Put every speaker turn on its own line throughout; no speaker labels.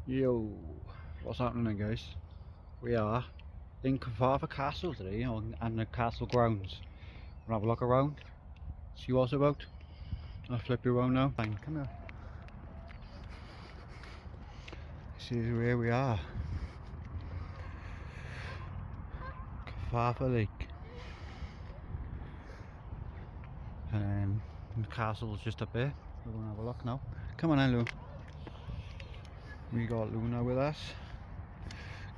Yo, what's happening guys? We are in Cyfarthfa Castle today, and the castle grounds. We'll have a look around, see what's about. I'll flip you around now. Fine, come here. This is where we are. Cyfarthfa Lake. And the castle's just up there. We're going to have a look now. Come on in, Lou. We got Luna with us.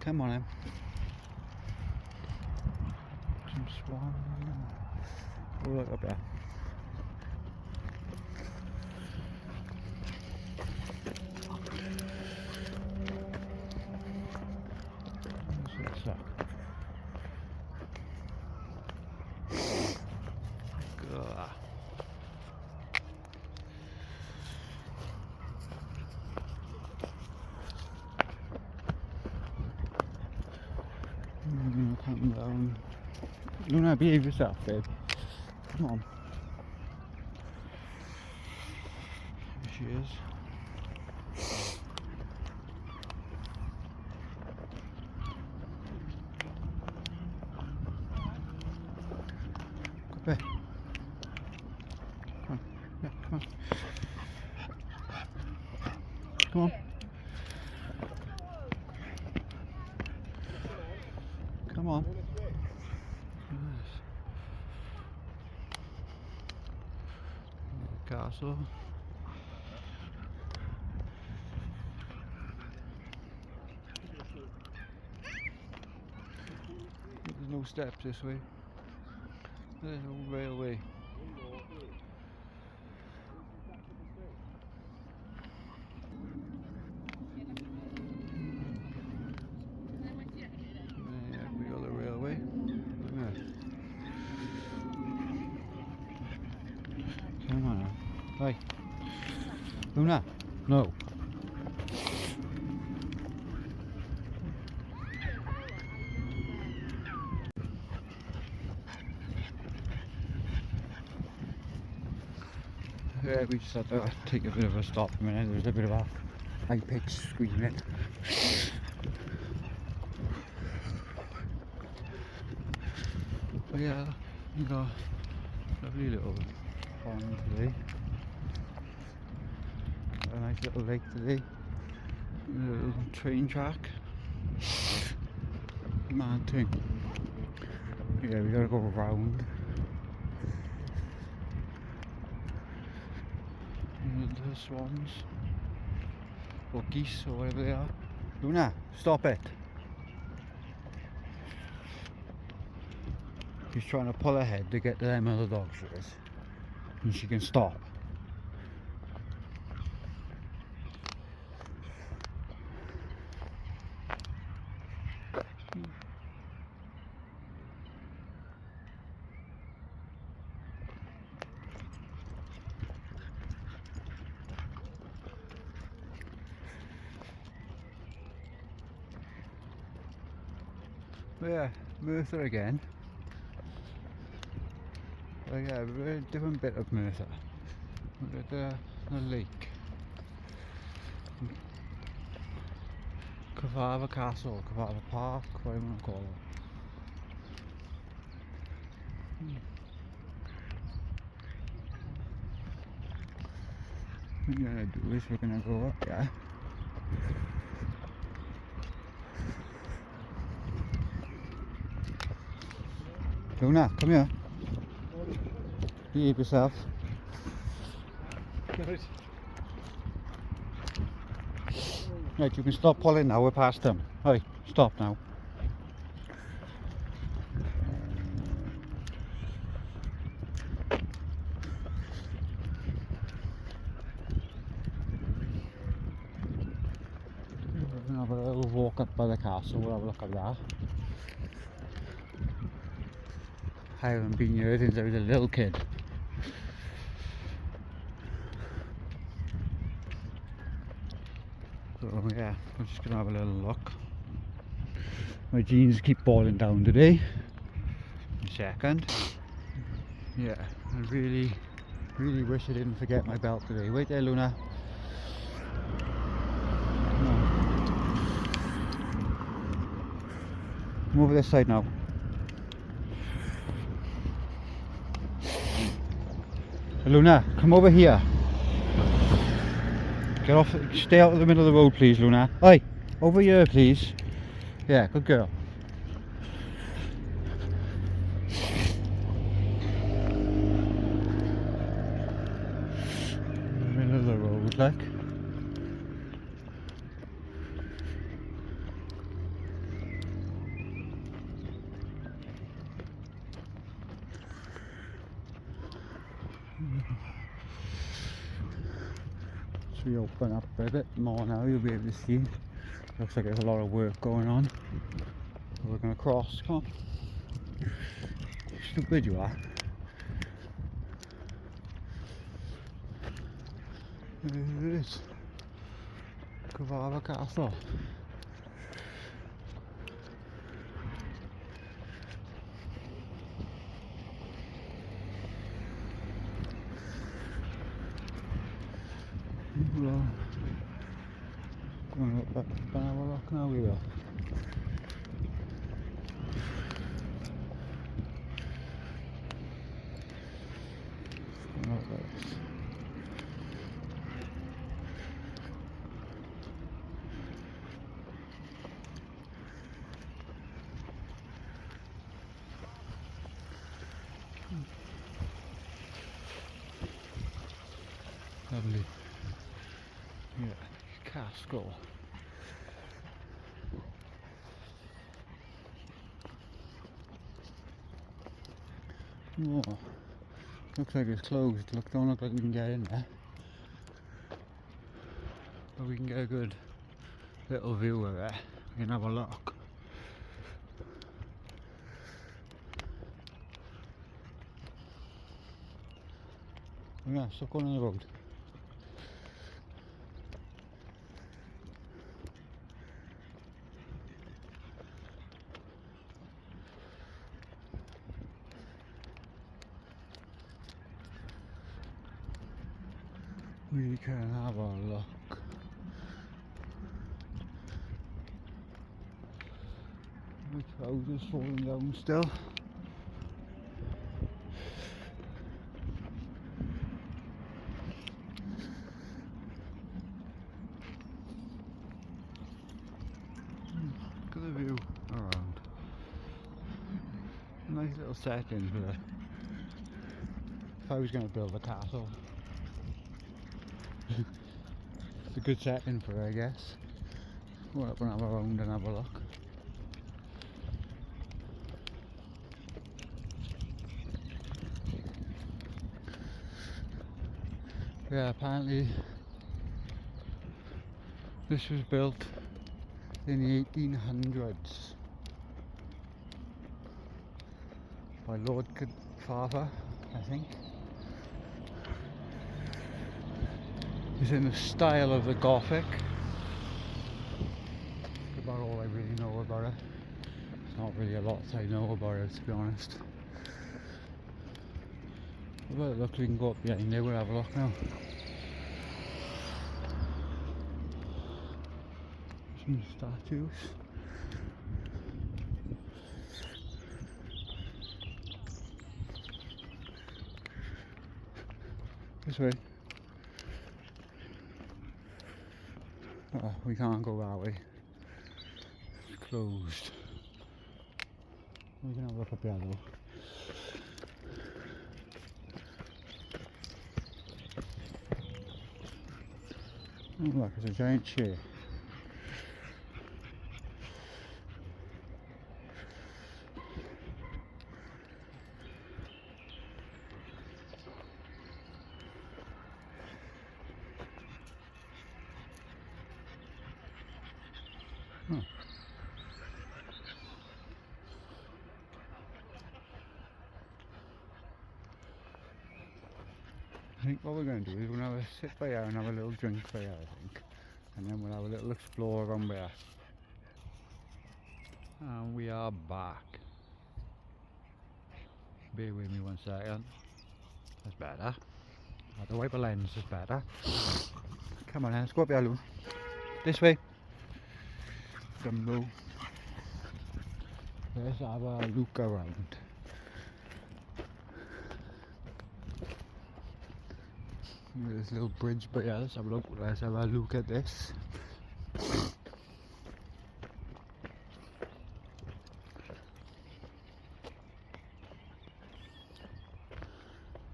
Come on in. Some swan. Oh, look up there. What's that? God. Come down. Luna, behave yourself, babe. Come on. Here she is. Go back. Come on. Yeah, come on. Come on. Come on. Castle. There's no steps this way. There's no railway. Yeah, we got the railway. Look at that. Come on now. Hey. Luna. No. Yeah, we just had to take a bit of a stop a minute. There was a bit of a high pitched screaming. But yeah, we got a lovely little pond today. A nice little lake today. A little train track. Mad thing. Yeah, we gotta go around. The swans. Or geese or whatever they are. Luna, stop it. She's trying to pull ahead to get to them other dogs with us. And she can stop. But yeah, Merthyr again. But yeah, we're a different bit of Merthyr. We're at the lake. Cyfarthfa Castle, Cyfarthfa Park, whatever you want to call it. What we're gonna do is we're gonna go up there. Luna, come here. Behave yourself. Right, you can stop pulling now, we're past them. Right, stop now. We're gonna have a little walk up by the castle, we'll have a look at that. I haven't been here since I was a little kid. So yeah, we're just gonna have a little look. My jeans keep falling down today. A second. Yeah, I really wish I didn't forget my belt today. Wait there, Luna. Come on. Come over this side now. Luna, come over here. Get off, stay out of the middle of the road please, Luna. Oi, over here please. Yeah, good girl. Middle of the road, like. So we open up a bit more now, you'll be able to see. Looks like there's a lot of work going on. So we're going to cross. Come on. Stupid you are. There it is. Cyfarthfa Castle. Well, going up back and have a look now we will. Lovely. Yeah, castle. Oh, looks like it's closed. Don't look like we can get in there. But we can get a good little view of it. We can have a look. Yeah, stop going on the road. We can have a look. The house is falling down still. Look at the view around. Nice little setting for it. If I was going to build a castle. It's a good setting for it, I guess. Go up and have a round and have a look. Yeah, apparently this was built in the 1800s by Lord Cyrfathfa, I think. It's in the style of the Gothic. That's about all I really know about it. There's not really a lot I know about it, to be honest. Well, look, we can go up behind there, we'll have a look now. Some statues. This way. Oh, we can't go that way. It's closed. We can have a look up there though. Oh look, there's a giant chair. Oh. I think what we're going to do is we're going to have a sit by here and have a little drink by here, I think. And then we'll have a little explore around there. And we are back. Bear with me 1 second. That's better. The wiper lens is better. Come on then, let's go up here, Loon. This way. Dumbo. Let's have a look around. There's a little bridge, but yeah, let's have a look at this.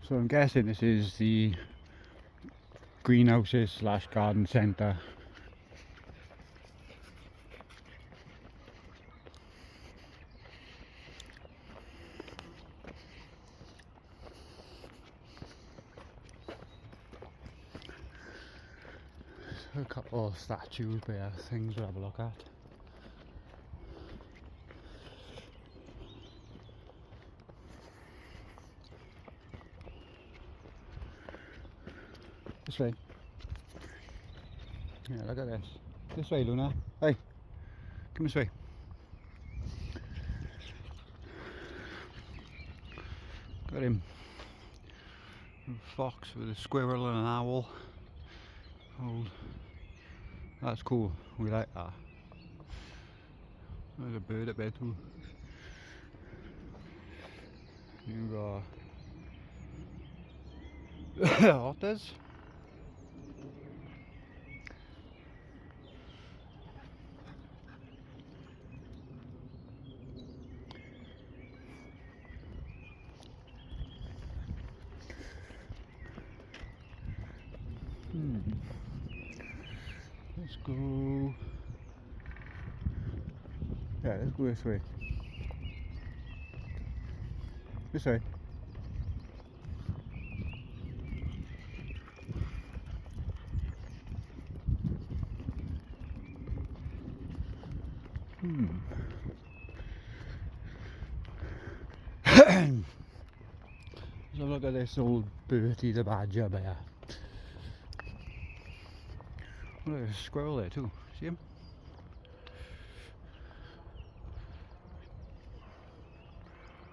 So I'm guessing this is the greenhouses slash garden centre. A couple of statues, but yeah, things we'll have a look at. This way. Yeah, look at this. This way, Luna. Hey, come this way. Got him. A fox with a squirrel and an owl. Oh, that's cool. We like that. There's a bird up there too. You got otters. Let's go. Yeah, let's go this way. This way. So look at this old Bertie the badger bear. Look, there's a squirrel there too. See him?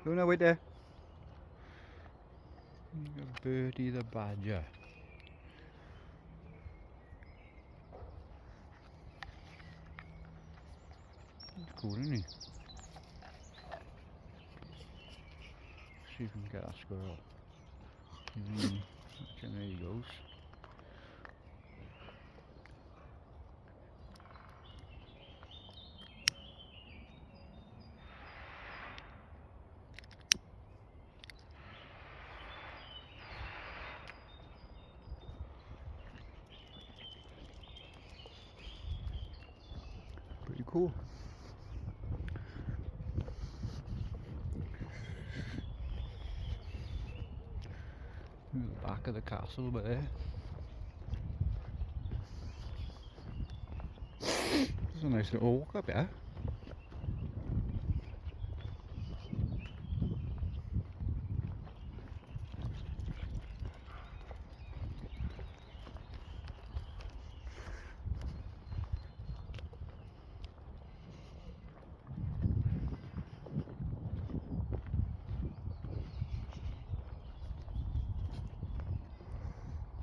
Oh no, wait there. Bertie the badger. That's cool, isn't he? See if we can get that squirrel. Okay, there he goes. Pretty cool. The back of the castle over there. There's a nice little walk up here.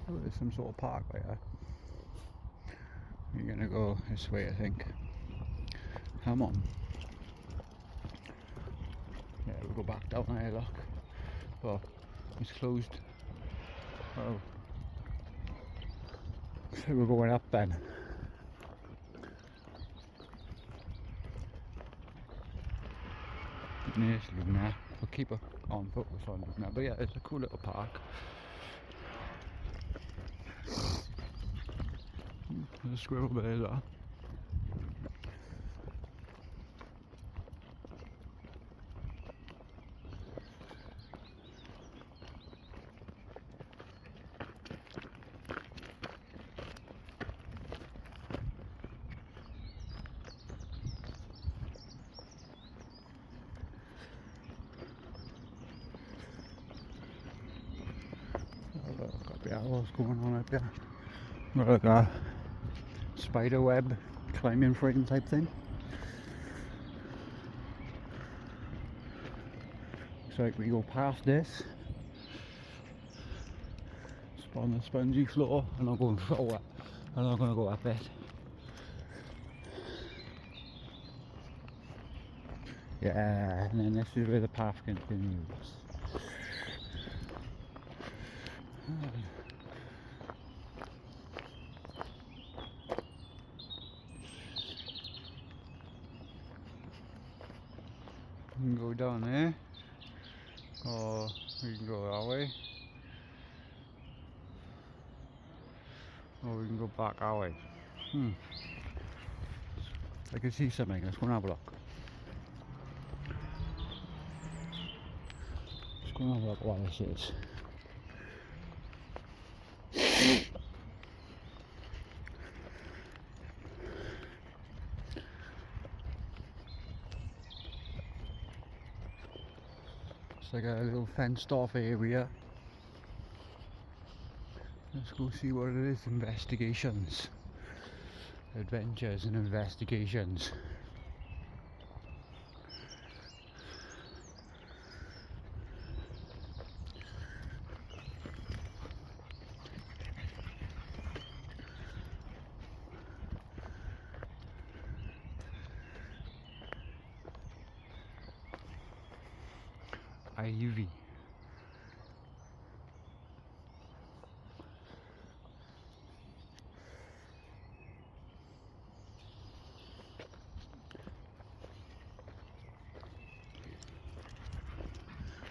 Oh, there's some sort of park right there. You're gonna go this way, I think. Come on. Yeah, we'll go back down there, look. Oh, it's closed. Oh. So we're going up then. Yes, Luna. We'll keep her on focus on Luna. But yeah, it's a cool little park. There's a squirrel there as well. Got the owls going on up there. Got like a spider web climbing frame type thing. Looks like we go past this. It's on the spongy floor. I'm not going for that. I'm not going to go up it. Yeah, and then this is where the path continues. We can go down there, or we can go that way, or we can go back our way. I can see something. Let's go and have a look. Let's go and have a look what this is. It's like a little fenced off area. Let's go see what it is. Investigations. Adventures and investigations. Ivy.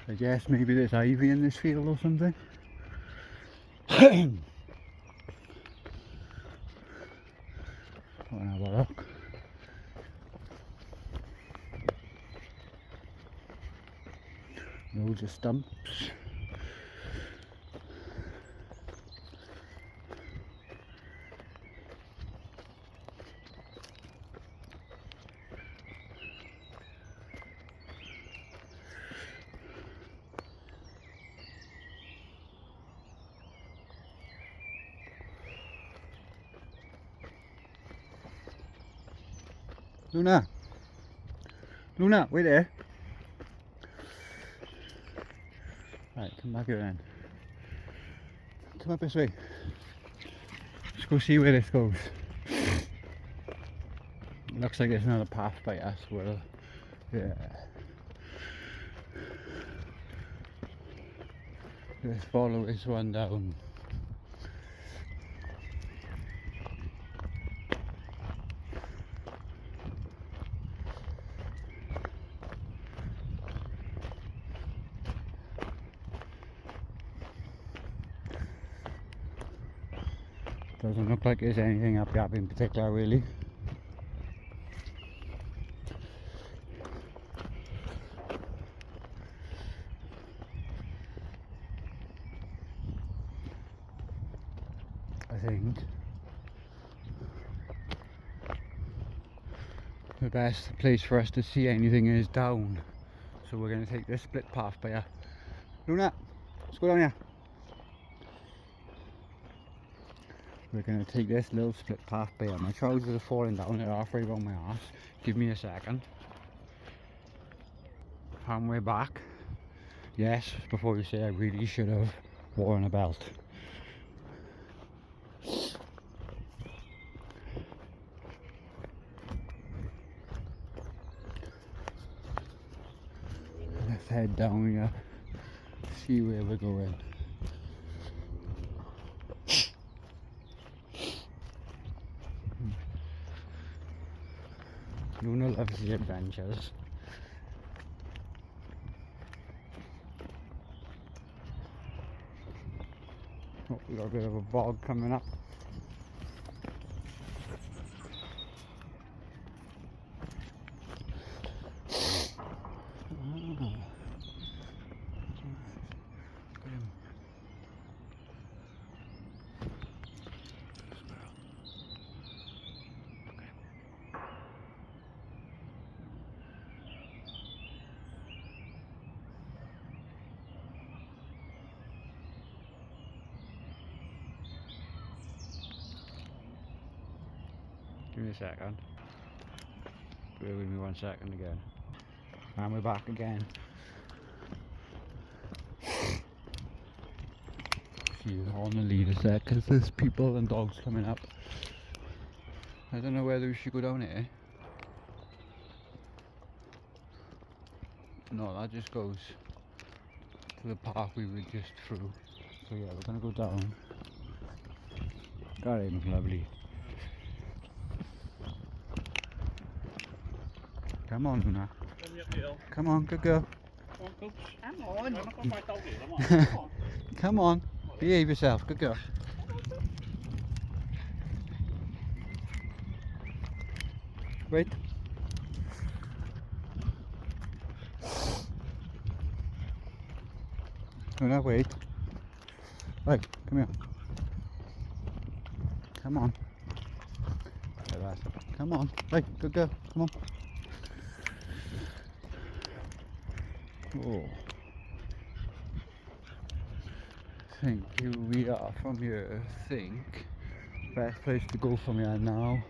I guess maybe there's ivy in this field or something. Wanna have a look. Loads of stumps. Luna! Luna, wait there! Right, come back here then. Come up this way. Let's go see where this goes. Looks like there's another path by us. Well, yeah. Let's follow this one down. Doesn't look like there's anything up here in particular, really. I think the best place for us to see anything is down. So we're going to take this split path by here. Luna, let's go down here. We're going to take this little split path by here. My trousers are falling down, they're halfway around my arse. Give me a second. And we're back. Yes, before you say I really should have worn a belt. Let's head down here, see where we're going. Luna loves the adventures. Oh, we got a bit of a bog coming up. Give me a second. Bear with me 1 second again. And we're back again. She's on the lead a sec because there's people and dogs coming up. I don't know whether we should go down here. No, that just goes to the park we were just through. So yeah, we're gonna go down. God, it looks lovely. Come on, Luna. Come on, good girl.
Come on.
Come on, behave yourself, good girl. Wait. Luna, wait. Right, come here. Come on. Like that. Come on. Right, good girl. Come on. Oh. I think here we are from here. I think best place to go from here now.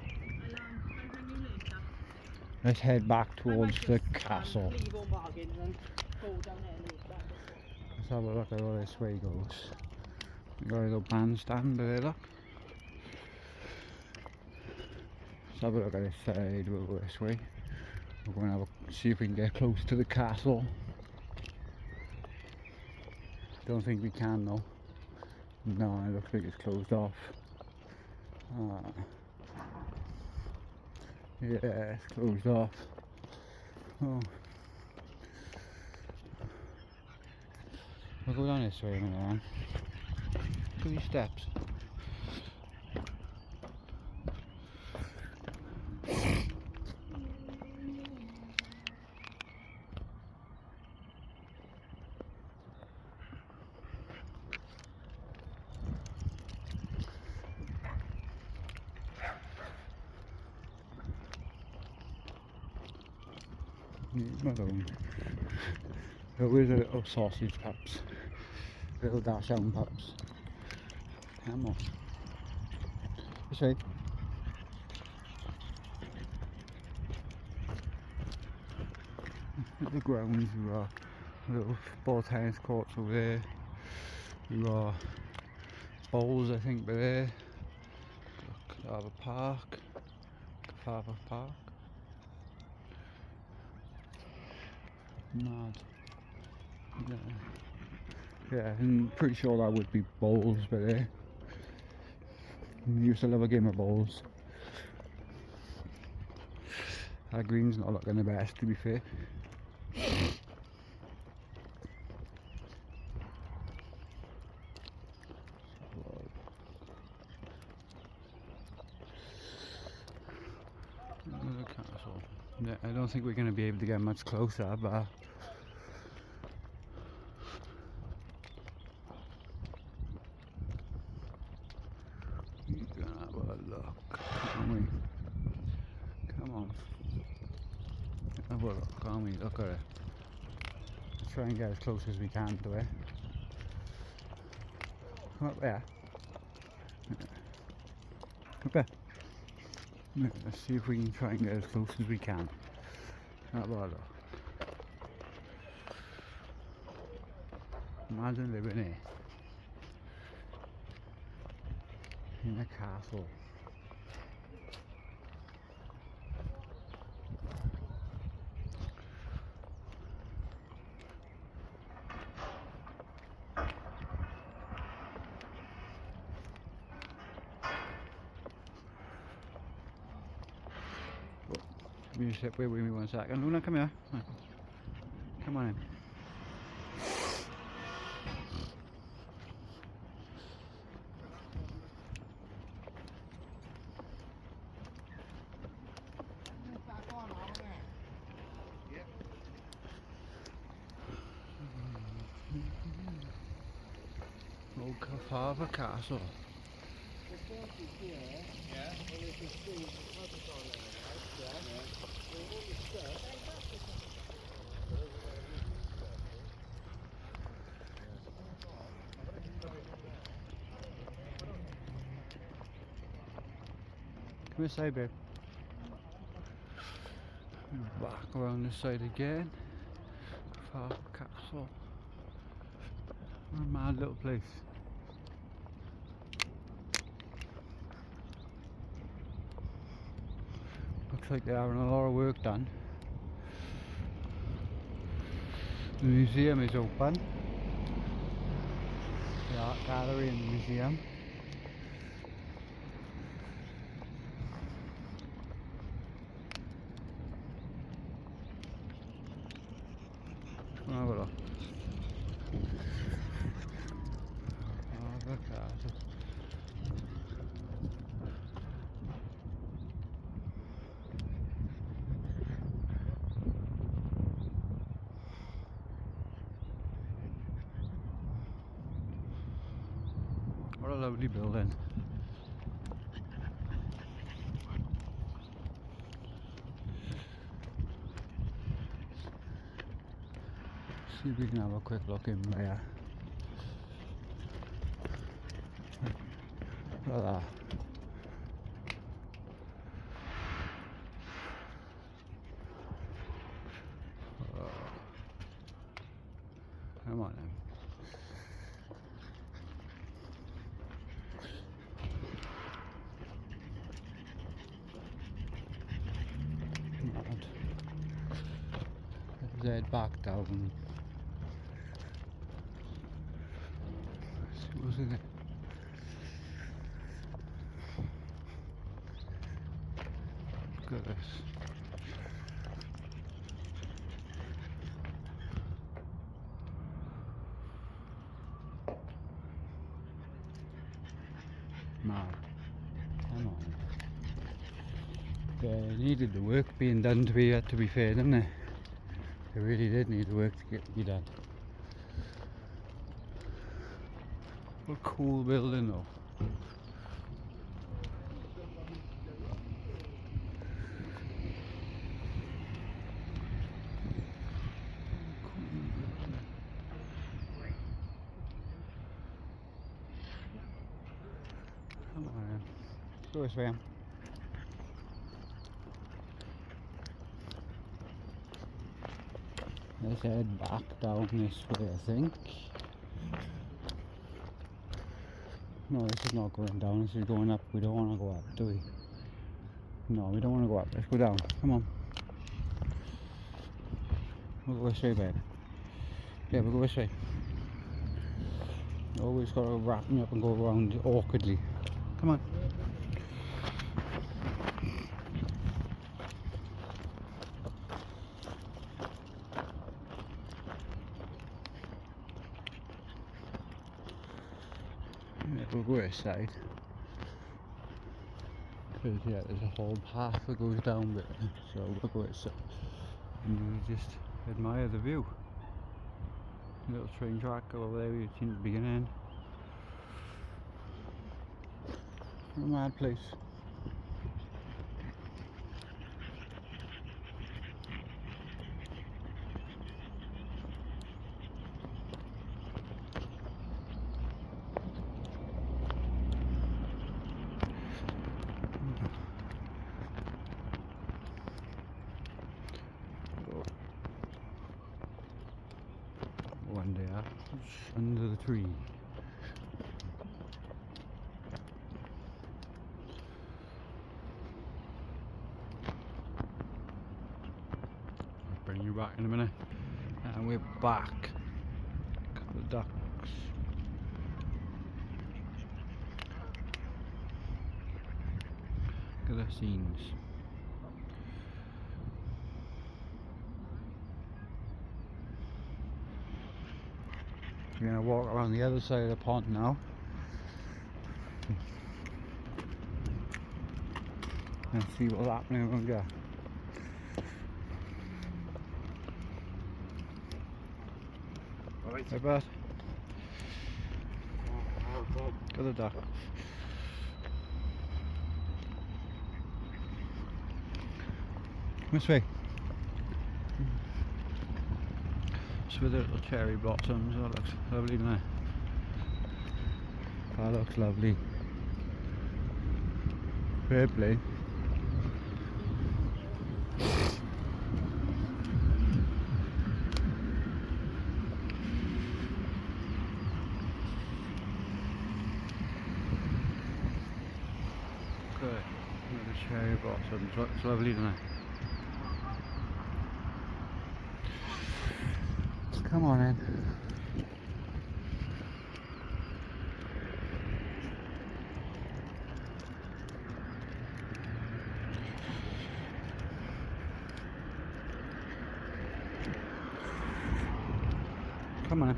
Let's head back towards the castle. Let's have a look at where this way goes. We've got a little bandstand there, look. Let's have a look at this side, we'll go this way. We're going to have a, see if we can get close to the castle. Don't think we can though. No, it looks like it's closed off. Yeah, it's closed off. Oh. We'll go down this way a minute, man. Look at these steps. Alone. There is a little sausage pups, little dash down pups. Come on, this way. At the grounds, we got little ball tennis courts over there. We got bowls, I think, by there. Crawshay Park, Cyfarthfa Park. Mad. Yeah, I'm pretty sure that would be bowls by there. We used to love a game of bowls. Our green's not looking the best, to be fair. Another castle. Yeah, I don't think we're going to be able to get much closer, but we're gonna have a look, can't we? Come on. Have a look, can't we? Look at it. Let's try and get as close as we can to it. Come up there. Up there. Yeah, let's see if we can try and get as close as we can. Have a look. Imagine living here in a castle. You sit with me 1 second. Luna, come here. Come on in. Old Cyfarthfa Castle. Come this side, babe. Back around this side again. Cyfarthfa Castle. What a mad little place. Looks like they're having a lot of work done. The museum is open. The art gallery in the museum. Have a look. Cyfarthfa Castle. What a lovely building. See if we can have a quick look in there. Look at that. Oh. Come on then. Mad. Let's head back down. See what's in it. Look at this. Mad. Come on. They needed the work being done to be fair, didn't they? They really did need the work to be done. What a cool building though. Come on, go this way. Let's head back down this way, I think. No, this is not going down, this is going up. We don't want to go up, do we? No, we don't want to go up. Let's go down. Come on. We'll go this way, babe. Yeah, we'll go this way. Always got to wrap me up and go around awkwardly. Come on. Yeah, we'll go this side. Because yeah, there's a whole path that goes down there. So we'll go this side. And we'll just admire the view. Little train track over there we've seen at the beginning. What a mad place. One day under the tree. I'll bring you back in a minute. And we're back. Couple of ducks. Look at the scenes. We're going to walk around the other side of the pond now and see what's happening around here. Hey bud, got the duck. This way. With the little cherry blossoms, that looks lovely, doesn't it? That looks lovely. Fair play. Good. Little cherry blossoms, looks lovely, doesn't it? Come on in. Come on in.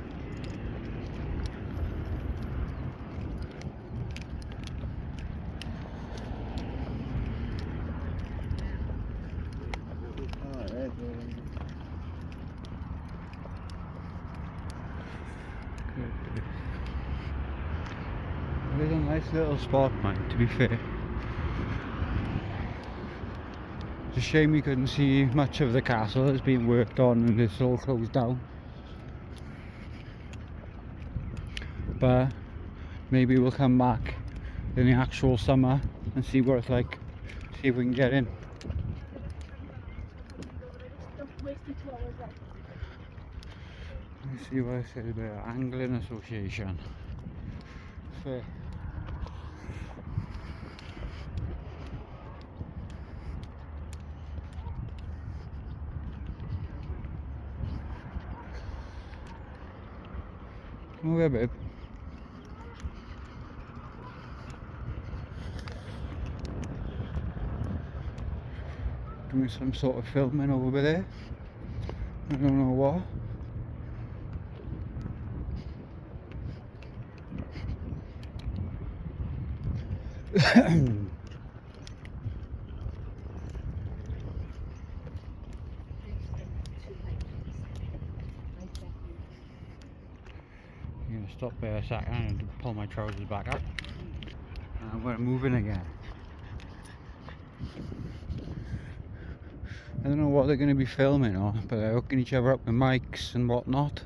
It's a nice little spot, man, to be fair. It's a shame we couldn't see much of the castle that's being worked on and it's all closed down. But maybe we'll come back in the actual summer and see what it's like. See if we can get in. Let me see what it says about Angling Association. Fair. Come over here, babe. Doing some sort of filming over there. I don't know what. I'm going to stop there a second and pull my trousers back up. And we're moving again. I don't know what they're going to be filming on, but they're hooking each other up with mics and whatnot.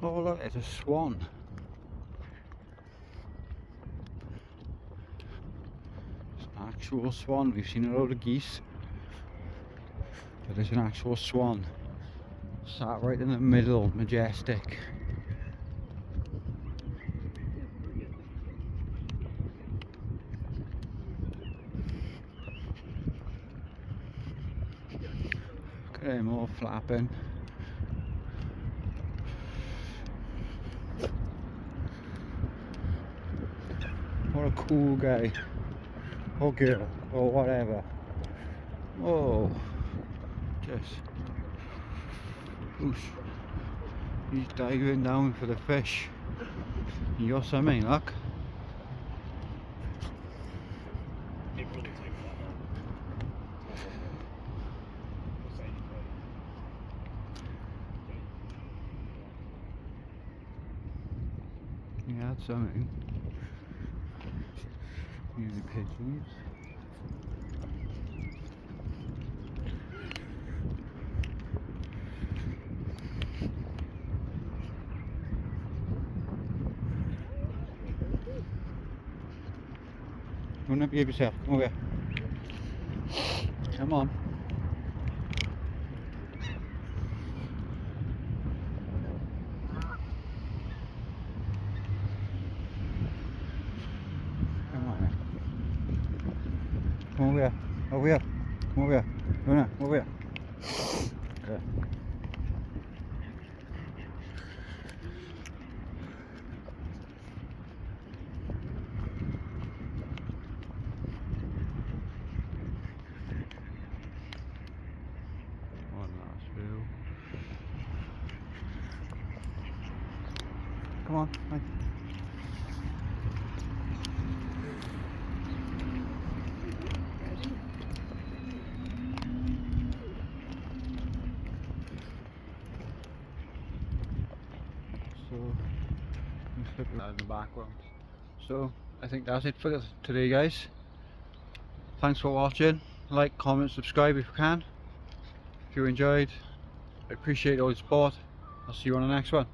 Oh look, it's a swan. It's an actual swan. We've seen a load of geese, but there's an actual swan sat right in the middle, majestic. Look at him all flapping. What a cool guy, or girl, or whatever. Oh, just whoosh. He's diving down for the fish. You got something, look. He had something. Usually pigeons. Come on, behave yourself. Come over here. Come on. Come over here, over here, come over here, Luna, over here. Okay. One last view. Come on, right. So, let's look at that in the background. So, I think that's it for today, guys. Thanks for watching. Like, comment, subscribe if you can. If you enjoyed, I appreciate all the support. I'll see you on the next one.